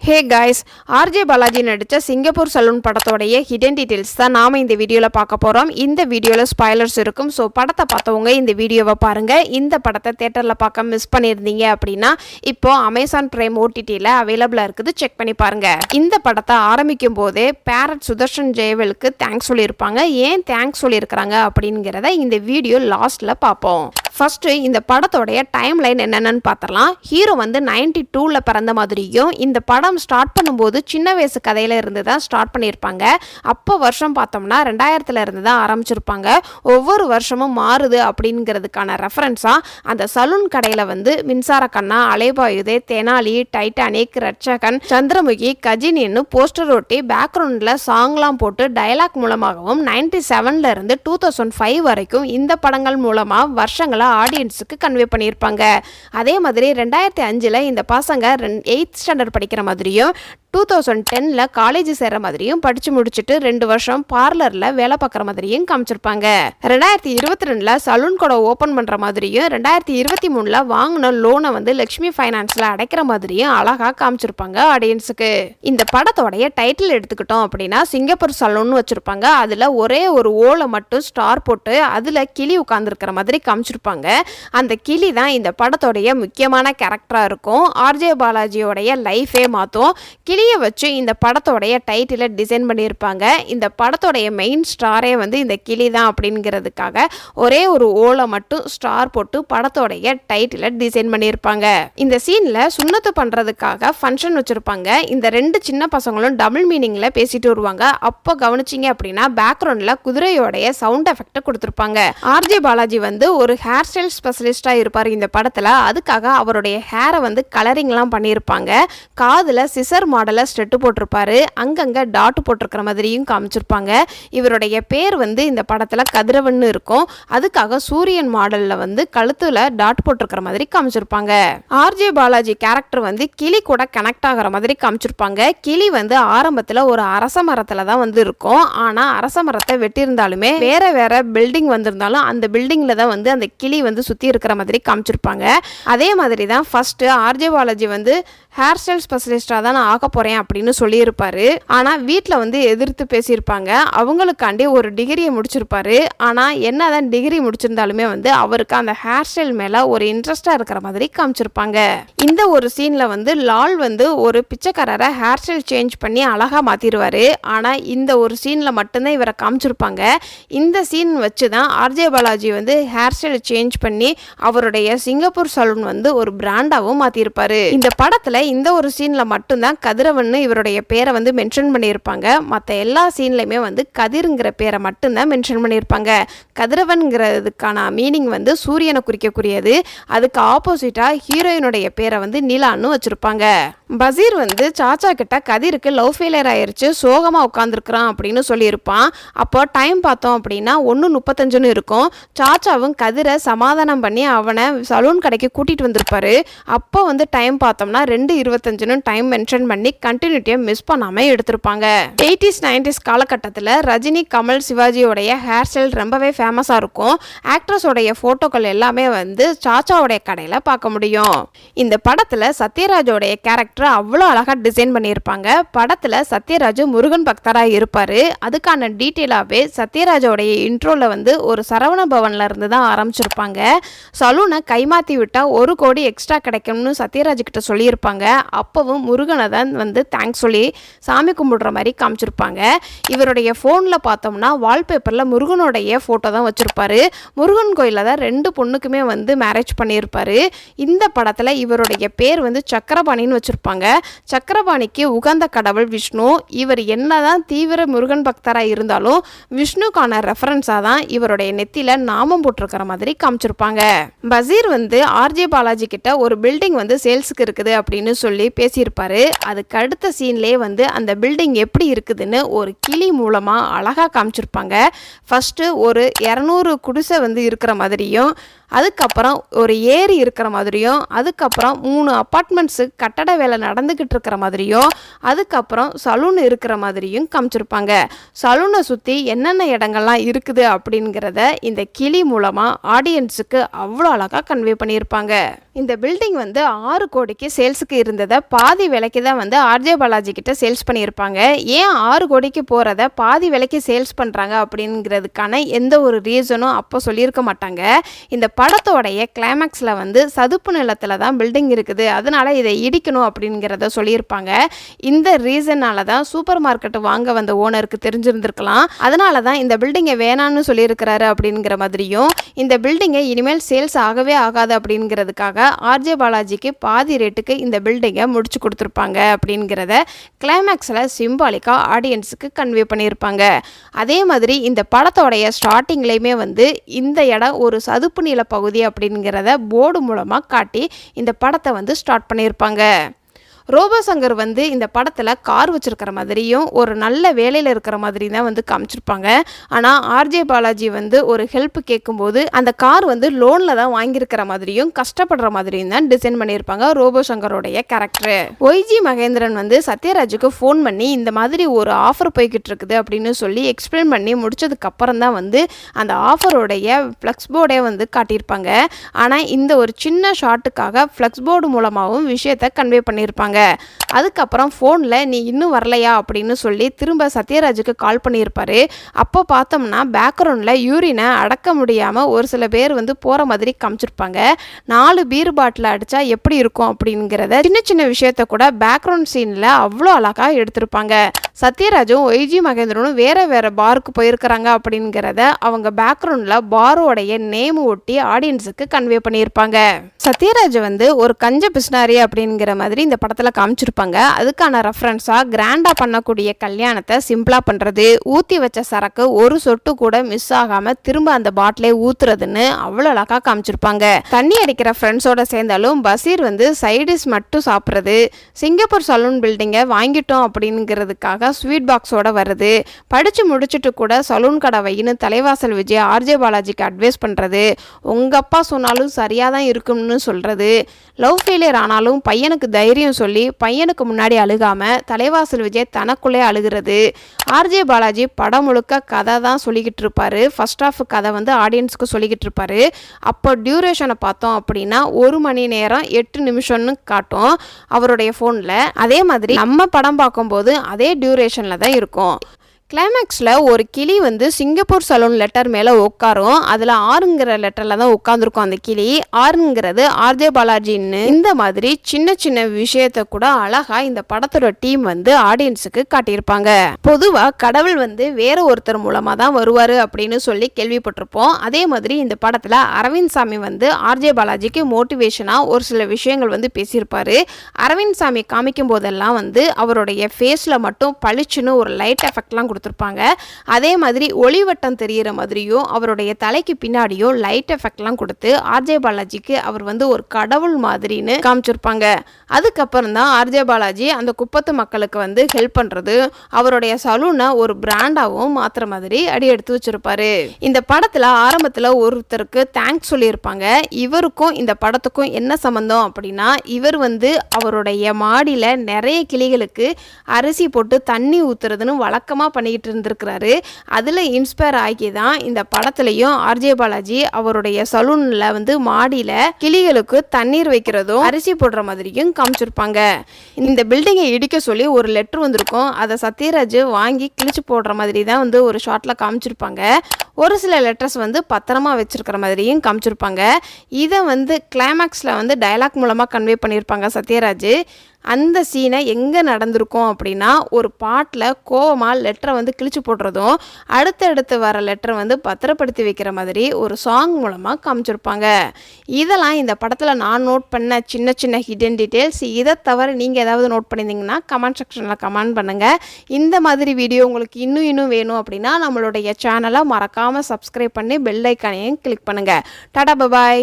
Hey guys, RJ Balaji நடித்த Singapore salon படத்தோடைய hidden details தான் நாம் இந்த வீடியோவில் பார்க்க போகிறோம். இந்த வீடியோவில் ஸ்பாய்லர்ஸ் இருக்கும். ஸோ படத்தை பார்த்தவங்க இந்த வீடியோவை பாருங்கள். இந்த படத்தை தேட்டரில் பார்க்க மிஸ் பண்ணியிருந்தீங்க அப்படின்னா இப்போது அமேசான் பிரைம் ஓடிடியில் அவைலபிளாக இருக்குது, செக் பண்ணி பாருங்கள். இந்த படத்தை ஆரம்பிக்கும் போதே பேரட் சுதர்ஷன் ஜெயவேலுக்கு தேங்க்ஸ் சொல்லியிருப்பாங்க. ஏன் தேங்க்ஸ் சொல்லியிருக்கிறாங்க அப்படிங்கிறத இந்த வீடியோ லாஸ்ட்டில் பார்ப்போம். ஃபர்ஸ்ட் இந்த படத்தோடைய டைம் லைன் என்னென்னு பார்த்துடலாம். ஹீரோ வந்து 92ல் பிறந்த மாதிரியும், இந்த படம் ஸ்டார்ட் பண்ணும்போது சின்ன வயசு கதையில இருந்து தான் ஸ்டார்ட் பண்ணியிருப்பாங்க. அப்போ வருஷம் பார்த்தோம்னா 2000ல் இருந்து தான் ஆரம்பிச்சிருப்பாங்க. ஒவ்வொரு வருஷமும் மாறுது அப்படிங்கிறதுக்கான ரெஃபரன்ஸாக அந்த சலூன் கடையில் வந்து மின்சார கண்ணா, அலைபாயுதே, தெனாலி, டைட்டானிக், ரட்சகன், சந்திரமுகி, கஜினின்னு போஸ்டர் ஒட்டி பேக்ரவுண்டில் சாங்லாம் போட்டு டயலாக் மூலமாகவும் 97ல் இருந்து 2005 வரைக்கும் இந்த படங்கள் மூலமாக வருஷங்களை ஆடியன்ஸுக்கு கன்வே பண்ணியிருப்பாங்க. அதே மாதிரி 2005ல் இந்த பசங்க 8th ஸ்டாண்டர்ட் படிக்கிற மாதிரியும் 2010ல் காலேஜ் சேர்ற மாதிரியும் படிச்சு முடிச்சுட்டு 2 வருஷம் பார்லர்ல வேலை பார்க்குற மாதிரியும் காமிச்சிருப்பாங்க. 2022ல் சலூன் கடை ஓப்பன் பண்ற மாதிரியும் 2023ல் வாங்கின லோனை வந்து லக்ஷ்மி ஃபைனான்ஸ்ல அடைக்கிற மாதிரியும் அழகா காமிச்சிருப்பாங்க ஆடியன்ஸுக்கு. இந்த படத்தோடைய டைட்டில் எடுத்துக்கிட்டோம் அப்படின்னா சிங்கப்பூர் சலூன் வச்சிருப்பாங்க. அதுல ஒரே ஒரு ஓலை மட்டும் ஸ்டார் போட்டு அதுல கிளி உட்கார்ந்துருக்கிற மாதிரி காமிச்சிருப்பாங்க. அந்த கிளி தான் இந்த படத்தோடைய முக்கியமான கேரக்டரா இருக்கும். ஆர்ஜே பாலாஜியோடைய லைஃபே மாற்றும். கிளியை வச்சு இந்த படத்தோடைய டைட்டிலை டிசைன் பண்ணியிருப்பாங்க. இந்த படத்தோடைய மெயின் ஸ்டாரே வந்து இந்த கிளி தான் அப்படிங்கிறதுக்காக ஒரே ஒரு ஓலை மட்டும் ஸ்டார் போட்டு படத்தோடைய டைட்டிலை டிசைன் பண்ணியிருப்பாங்க. இந்த சீனில் சுண்ணத்து பண்ணுறதுக்காக ஃபங்க்ஷன் வச்சுருப்பாங்க. இந்த 2 சின்ன பசங்களும் டபுள் மீனிங்கில் பேசிட்டு வருவாங்க. அப்போ கவனிச்சிங்க அப்படின்னா பேக்ரவுண்டில் குதிரையோடைய சவுண்ட் எஃபெக்ட் கொடுத்துருப்பாங்க. ஆர்ஜே பாலாஜி வந்து ஒரு ஹேர் ஸ்டைல் ஸ்பெஷலிஸ்டாக இருப்பார் இந்த படத்தில். அதுக்காக அவருடைய ஹேரை வந்து கலரிங்லாம் பண்ணியிருப்பாங்க. காதில் சிசர் மாடலில் ஸ்டெட்டு போட்டிருப்பாரு. அங்கங்கே டாட் போட்டிருக்கிற மாதிரியும் காமிச்சிருப்பாங்க. இவருடைய பேர் வந்து இந்த படத்தில் கதிரவன் இருக்கும். அதுக்காக சூரியன் மாடலில் வந்து கழுத்தில் டாட் போட்டிருக்கிற மாதிரி காமிச்சிருப்பாங்க. ஆர்ஜே பாலாஜி கேரக்டர் வந்து கிளி கூட கனெக்ட் ஆகிற மாதிரி காமிச்சிருப்பாங்க. கிளி வந்து ஆரம்பத்தில் ஒரு அரச மரத்தில் தான் வந்து இருக்கும். ஆனால் அரச மரத்தை வெட்டியிருந்தாலுமே வேற வேற பில்டிங் வந்திருந்தாலும் அந்த பில்டிங்கில் தான் வந்து அந்த கிளி வந்து சுற்றி இருக்கிற மாதிரி காமிச்சிருப்பாங்க. அதே மாதிரி தான் ஃபர்ஸ்ட் ஆர்ஜே பாலாஜி வந்து ஹேர் ஸ்டைல் ஸ்பெஷலிஸ்டாக தான் நான் ஆக போகிறேன் அப்படின்னு சொல்லியிருப்பாரு. ஆனால் வீட்டில் வந்து எதிர்த்து பேசியிருப்பாங்க. அவங்களுக்காண்டி ஒரு டிகிரியை முடிச்சிருப்பாரு. ஆனால் என்னதான் டிகிரி முடிச்சிருந்தாலுமே வந்து அவருக்கு அந்த ஹேர் ஸ்டைல் மேலே ஒரு இன்ட்ரெஸ்டாக இருக்கிற மாதிரி காமிச்சிருப்பாங்க. இந்த ஒரு சீனில் வந்து லால் வந்து ஒரு பிச்சைக்காரரை ஹேர் ஸ்டைல் சேஞ்ச் பண்ணி அழகாக மாற்றிடுவார். ஆனால் இந்த ஒரு சீனில் மட்டும்தான் இவரை காமிச்சிருப்பாங்க. இந்த சீன் வச்சு தான் ஆர்ஜே பாலாஜி வந்து ஹேர் ஸ்டைல் சேஞ்ச் பண்ணி அவருடைய சிங்கப்பூர் சலூன் வந்து ஒரு பிராண்டாகவும் மாற்றிருப்பாரு. இந்த படத்தில் இந்த ஒரு சீனில் மட்டும்தான் கதிரவன் இவருடைய பேரை வந்து மென்ஷன் பண்ணியிருப்பாங்க. மற்ற எல்லா சீன்லையுமே வந்து கதிருங்கிற பேரை மட்டும்தான் மென்ஷன் பண்ணியிருப்பாங்க. கதிரவன்கிறதுக்கான மீனிங் வந்து சூரியனை குறிக்கக்கூடியது. அதுக்கு ஆப்போசிட்டாக ஹீரோயினுடைய பேரை வந்து நிலான்னு வச்சுருப்பாங்க. பசீர் வந்து சாச்சா கிட்ட கதிருக்கு லவ் ஃபெயிலியர் ஆயிடுச்சு, சோகமாக உட்காந்துருக்குறான் அப்படின்னு சொல்லியிருப்பான். அப்போ டைம் பார்த்தோம் அப்படின்னா 1:35 இருக்கும். சாச்சாவும் கதிரை சமாதானம் பண்ணி அவனை சலூன் கடைக்கு கூட்டிகிட்டு வந்திருப்பாரு. அப்போ வந்து டைம் பார்த்தோம்னா 2:25 டைம் மென்ஷன் பண்ணி கண்டினியூட்டியை மிஸ் பண்ணாமல் எடுத்திருப்பாங்க. 80s 90s காலகட்டத்தில் ரஜினி, கமல், சிவாஜியோடைய ஹேர் ஸ்டைல் ரொம்பவே ஃபேமஸாக இருக்கும். ஆக்ட்ரஸோடைய ஃபோட்டோக்கள் எல்லாமே வந்து சாச்சாவோடைய கடையில் பார்க்க முடியும். இந்த படத்தில் சத்யராஜோடைய கேரக்டர் அவ்வளோ அழகாக டிசைன் பண்ணியிருப்பாங்க. படத்தில் சத்யராஜ் முருகன் பக்தராக இருப்பார். அதுக்கான டீட்டெயிலாகவே சத்யராஜோடைய இன்ட்ரோவில் வந்து ஒரு சரவண பவனில் இருந்து தான் ஆரம்பிச்சிருப்பாங்க. சலூனை கைமாற்றி விட்டால் 1 கோடி எக்ஸ்ட்ரா கிடைக்கும்னு சத்யராஜ் கிட்ட சொல்லியிருப்பாங்க. அப்பவும் முருகனை தான் வந்து தேங்க்ஸ் சொல்லி சாமி கும்பிடுற மாதிரி காமிச்சிருப்பாங்க. இவருடைய ஃபோனில் பார்த்தோம்னா வால்பேப்பரில் முருகனுடைய ஃபோட்டோ தான் வச்சுருப்பாரு. முருகன் கோயிலில் தான் 2 பொண்ணுக்குமே வந்து மேரேஜ் பண்ணியிருப்பாரு. இந்த படத்தில் இவருடைய பேர் வந்து சக்கரபாணின்னு வச்சுருப்பாங்க. சக்கரபாணிக்கு உகந்த கடவுள் விஷ்ணு. இவர் என்னதான் தீவிர முருகன் பக்தராக இருந்தாலும் விஷ்ணுக்கான ரெஃபரன்ஸாக தான் இவருடைய நெத்தியில் நாமம் போட்டிருக்கிற மாதிரி காமிச்சிருப்பாங்க. பசீர் வந்து ஆர்ஜே பாலாஜி கிட்ட ஒரு பில்டிங் வந்து சேல்ஸுக்கு இருக்குது அப்படின்னு சொல்லி பேசியிருப்பாரு. அதுக்கு அடுத்த சீன்லேயே வந்து அந்த பில்டிங் எப்படி இருக்குதுன்னு ஒரு கிளி மூலமாக அழகாக காமிச்சிருப்பாங்க. ஃபஸ்ட்டு ஒரு 200 குடிசை வந்து இருக்கிற மாதிரியும், அதுக்கப்புறம் ஒரு ஏரி இருக்கிற மாதிரியும், அதுக்கப்புறம் 3 அப்பார்ட்மெண்ட்ஸு கட்டட வேலை நடந்துக்கிட்டு இருக்கிற மாதிரியும், அதுக்கப்புறம் சலூன் இருக்கிற மாதிரியும் காமிச்சிருப்பாங்க. சலூனை சுற்றி என்னென்ன இடங்கள்லாம் இருக்குது அப்படிங்கிறத இந்த கிளி மூலமாக ஆடியன்ஸுக்கு அவ்வளோ அழகாக கன்வே பண்ணியிருப்பாங்க. இந்த பில்டிங் வந்து 6 கோடிக்கு சேல்ஸுக்கு இருந்ததை பாதி விலைக்கு தான் வந்து ஆர்ஜே பாலாஜி கிட்ட சேல்ஸ் பண்ணியிருப்பாங்க. ஏன் 6 கோடிக்கு போகிறத பாதி விலைக்கு சேல்ஸ் பண்ணுறாங்க அப்படிங்கிறதுக்கான எந்த ஒரு ரீசனும் அப்போ சொல்லியிருக்க மாட்டாங்க. இந்த படத்தோடைய கிளைமேக்ஸில் வந்து சதுப்பு நிலத்தில் தான் பில்டிங் இருக்குது, அதனால் இதை இடிக்கணும் அப்படிங்கிறத சொல்லியிருப்பாங்க. இந்த ரீசனால தான் சூப்பர் மார்க்கெட் வாங்க வந்த ஓனருக்கு தெரிஞ்சிருந்திருக்கலாம். அதனால தான் இந்த பில்டிங்கை வேணான்னு சொல்லியிருக்கிறாரு அப்படிங்கிற மாதிரியும், இந்த பில்டிங்கை இனிமேல் சேல்ஸ் ஆகவே ஆகாது அப்படிங்கிறதுக்காக ஆர்ஜே பாலாஜிக்கு பாதி ரேட்டுக்கு இந்த பில்டிங்கை முடிச்சு கொடுத்துருப்பாங்க அப்படிங்கிறத கிளைமேக்ஸில் சிம்பாலிக்காக ஆடியன்ஸுக்கு கன்வே பண்ணியிருப்பாங்க. அதே மாதிரி இந்த படத்தோடைய ஸ்டார்டிங்லேயுமே வந்து இந்த இடம் ஒரு சதுப்பு நில பகுதி அப்படிங்கிறத போர்டு மூலமாக காட்டி இந்த படத்தை வந்து ஸ்டார்ட் பண்ணியிருப்பாங்க. ரோபோ சங்கர் வந்து இந்த படத்தில் கார் வச்சுருக்கிற மாதிரியும் ஒரு நல்ல வேலையில் இருக்கிற மாதிரி தான் வந்து காமிச்சிருப்பாங்க. ஆனால் ஆர்ஜே பாலாஜி வந்து ஒரு ஹெல்ப் கேட்கும்போது அந்த கார் வந்து லோனில் தான் வாங்கியிருக்கிற மாதிரியும் கஷ்டப்படுற மாதிரியும் தான் டிசைன் பண்ணியிருப்பாங்க ரோபோ சங்கரோடைய கேரக்டரு. ஒய்ஜி மகேந்திரன் வந்து சத்யராஜுக்கு ஃபோன் பண்ணி இந்த மாதிரி ஒரு ஆஃபர் போய்கிட்டு இருக்குது அப்படின்னு சொல்லி எக்ஸ்பிளைன் பண்ணி முடிச்சதுக்கப்புறம் தான் வந்து அந்த ஆஃபரோடைய ஃப்ளெக்ஸ் போர்டே வந்து காட்டியிருப்பாங்க. ஆனால் இந்த ஒரு சின்ன ஷாட்டுக்காக ஃப்ளெக்ஸ் போர்டு மூலமாகவும் விஷயத்தை கன்வே பண்ணியிருப்பாங்க. அதுக்கப்புறம் ஃபோனில் நீ இன்னும் வரலையா அப்படின்னு சொல்லி திரும்ப சத்யராஜுக்கு கால் பண்ணியிருப்பாரு. அப்போ பார்த்தோம்னா பேக்ரவுண்டில் யூரினை அடக்க முடியாமல் ஒரு சில பேர் வந்து போகிற மாதிரி காமிச்சிருப்பாங்க. 4 பீர் பாட்டில் அடித்தா எப்படி இருக்கும் அப்படிங்கிறத சின்ன சின்ன விஷயத்த கூட பேக்ரவுண்ட் சீனில் அவ்வளோ அழகாக எடுத்திருப்பாங்க. சத்யராஜும் ஒய்ஜி மகேந்திரனும் வேறு பாருக்கு போயிருக்கிறாங்க அப்படிங்கிறத அவங்க பேக்ரவுண்டில் பாரோடைய நேம் ஒட்டி ஆடியன்ஸுக்கு கன்வே பண்ணியிருப்பாங்க. சத்யராஜ் வந்து ஒரு கஞ்ச பிஸ்னாரி அப்படிங்கிற மாதிரி இந்த படத்தில் காமிச்சிருப்பாங்க. அதுக்கான ரெஃபரன்ஸாக கிராண்டாக பண்ணக்கூடிய கல்யாணத்தை சிம்பிளாக பண்ணுறது, ஊற்றி வச்ச சரக்கு ஒரு சொட்டு கூட மிஸ் ஆகாமல் திரும்ப அந்த பாட்டிலே ஊற்றுறதுன்னு அவ்வளோ அழகாக காமிச்சிருப்பாங்க. தண்ணி அடிக்கிற ஃப்ரெண்ட்ஸோட சேர்ந்தாலும் பசீர் வந்து சைடிஷ் மட்டும் சாப்பிட்றது, சிங்கப்பூர் சலூன் பில்டிங்கை வாங்கிட்டோம் அப்படிங்கிறதுக்காக ஸ்வீட் பாக்ஸோட வருது, படித்து முடிச்சுட்டு கூட சலூன் கடை வையின்னு தலைவாசல் விஜய் ஆர்ஜே பாலாஜிக்கு அட்வைஸ் பண்ணுறது, உங்கள் அப்பா சொன்னாலும் சரியாக தான் இருக்கும்னு சொல்கிறது, லவ் ஃபெயிலியர் ஆனாலும் பையனுக்கு தைரியம் சொல்லி பையனுக்கு முன்னாடி அழுகாமல் தலைவாசல் விஜய் தனக்குள்ளே அழுகிறது. ஆர்ஜே பாலாஜி படம் முழுக்க கதை தான் சொல்லிக்கிட்டு இருப்பார். ஃபர்ஸ்ட் ஆஃப் கதை வந்து ஆடியன்ஸுக்கு சொல்லிக்கிட்டு இருப்பார். அப்போ டியூரேஷனை பார்த்தோம் அப்படின்னா 1 மணி நேரம் 8 நிமிஷம்னு காட்டும் அவருடைய ஃபோனில். அதே மாதிரி நம்ம படம் பார்க்கும்போது அதே டியூரேஷனில் தான் இருக்கும். கிளைமேக்ஸில் ஒரு கிளி வந்து சிங்கப்பூர் சலூன் லெட்டர் மேலே உட்காரும். அதில் 6ங்கிற லெட்டரில் தான் உட்காந்துருக்கும் அந்த கிளி. 6ங்கிறது ஆர்ஜே பாலாஜின்னு. இந்த மாதிரி சின்ன சின்ன விஷயத்தை கூட அழகாக இந்த படத்தோட டீம் வந்து ஆடியன்ஸுக்கு காட்டியிருப்பாங்க. பொதுவாக கடவுள் வந்து வேற ஒருத்தர் மூலமாக தான் வருவார் அப்படின்னு சொல்லி கேள்விப்பட்டிருப்போம். அதே மாதிரி இந்த படத்தில் அரவிந்த் சாமி வந்து ஆர்ஜே பாலாஜிக்கு மோட்டிவேஷனாக ஒரு சில விஷயங்கள் வந்து பேசியிருப்பார். அரவிந்த் சாமி காமிக்கும் போதெல்லாம் வந்து அவருடைய ஃபேஸில் மட்டும் பளிச்சுன்னு ஒரு லைட் எஃபெக்ட்லாம் கொடுத்துருப்பாங்க. அதே மாதிரி ஒளிவட்டம் தெரிகிற மாதிரியும் அவருடைய தலைக்கு பின்னாடியும் லைட் எஃபெக்ட்லாம் கொடுத்து ஆர்ஜே பாலாஜிக்கு அவர் வந்து ஒரு கடவுள் மாதிரின்னு காமிச்சிருப்பாங்க. அதுக்கப்புறம் தான் ஆர்ஜே பாலாஜி அந்த குப்பத்து மக்களுக்கு வந்து ஹெல்ப் பண்ணுறது, அவருடைய சலூனை ஒரு பிராண்டாகவும் மாற்றுற மாதிரி அடி எடுத்து வச்சிருப்பாரு. இந்த படத்தில் ஆரம்பத்தில் ஒருத்தருக்கு தேங்க்ஸ் சொல்லியிருப்பாங்க. இவருக்கும் இந்த படத்துக்கும் என்ன சம்மந்தம் அப்படின்னா, இவர் வந்து அவருடைய மாடியில் நிறைய கிளிகளுக்கு அரிசி போட்டு தண்ணி ஊற்றுறதுன்னு வழக்கமாக பண்ணிக்கிட்டு இருந்திருக்கிறாரு. அதில் இன்ஸ்பயர் ஆகி தான் இந்த படத்துலையும் ஆர்ஜே பாலாஜி அவருடைய சலூனில் வந்து மாடியில் கிளிகளுக்கு தண்ணீர் வைக்கிறதும் அரிசி போடுற மாதிரியும் காமிச்சிருப்பாங்க. இந்த பில்டிங்கை இடிக்க சொல்லி ஒரு லெட்டர் வந்திருக்கும். அதை சத்யராஜ் வாங்கி கிழிச்சு போடுற மாதிரி தான் வந்து ஒரு ஷாட்டில் காமிச்சிருப்பாங்க. ஒரு சில லெட்டர்ஸ் வந்து பத்திரமா வச்சிருக்கிற மாதிரியும் காமிச்சிருப்பாங்க. இதை வந்து கிளைமேக்ஸில் வந்து டயலாக் மூலமாக கன்வே பண்ணியிருப்பாங்க சத்யராஜ். அந்த சீனை எங்கே நடந்திருக்கும் அப்படின்னா, ஒரு பாட்டில் கோவமாக லெட்டரை வந்து கிழிச்சு போடுறதும் அடுத்தடுத்து வர லெட்டரை வந்து பத்திரப்படுத்தி வைக்கிற மாதிரி ஒரு சாங் மூலமாக காமிச்சிருப்பாங்க. இதெல்லாம் இந்த படத்தில் நான் நோட் பண்ண சின்ன சின்ன ஹிடன் டீட்டெயில்ஸ். இதை தவிர நீங்கள் ஏதாவது நோட் பண்ணியிருந்தீங்கன்னா கமெண்ட் செக்ஷனில் கமெண்ட் பண்ணுங்கள். இந்த மாதிரி வீடியோ உங்களுக்கு இன்னும் வேணும் அப்படின்னா நம்மளுடைய சேனலை மறக்காமல் சப்ஸ்கிரைப் பண்ணி பெல் ஐக்கானையும் கிளிக் பண்ணுங்கள். டாடா பபாய்.